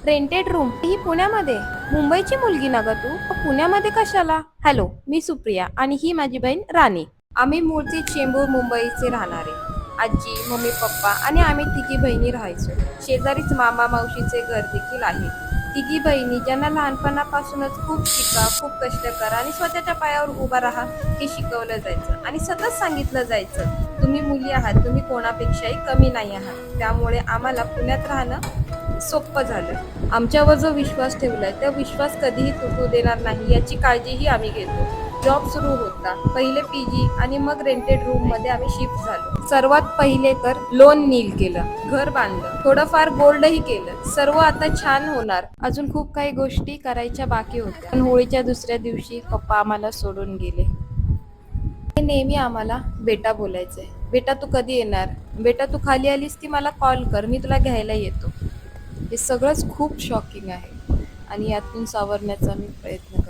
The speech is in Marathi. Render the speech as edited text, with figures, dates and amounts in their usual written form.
रेंटेड रूम ही पुण्यामध्ये? मुंबईची मुलगी ना ग तू? पुण्यामध्ये कशाला? हॅलो, मी सुप्रिया आणि ही माझी बहीण राणी. आम्ही मूळचे चेंबूर मुंबईचे राहणारे. आजी, मम्मी, पप्पा आणि आम्ही तिघी बहिणी राहायचो. शेजारीच मामा मावशीचे घर देखील आहे. तिघी बहिणी ज्यांना लहानपणापासूनच खूप शिका, खूप कष्ट करा आणि स्वतःच्या पायावर उभा राहा हे शिकवलं जायचं आणि सतत सांगितलं जायचं, तुम्ही मुली आहात, तुम्ही कोणापेक्षाही कमी नाही आहात. त्यामुळे आम्हाला पुण्यात राहणं सोपं झालं. आमच्यावर जो विश्वास ठेवलाय त्या विश्वास कधीही तुटू देणार नाही याची काळजीही आम्ही घेतो. जॉब सुरू होता, पहिले पीजी आणि मग रेंटेड रूम मध्ये आम्ही शिफ्ट झालो. सर्वात पहिले तर लोन नील केलं, घर बांधलं, थोडंफार गोल्डही केलं. सर्व आता छान होणार. अजून खूप काही गोष्टी करायच्या बाकी होत्या, पण होळीच्या दुसऱ्या दिवशी पप्पा आम्हाला सोडून गेले. ते नेहमी आम्हाला बेटा बोलायचे. बेटा तू कधी येणार? बेटा तू खाली आलीस की मला कॉल कर, मी तुला घ्यायला येतो. हे सगळंच खूप शॉकिंग आहे आणि यातून सावरण्याचा मी प्रयत्न करते.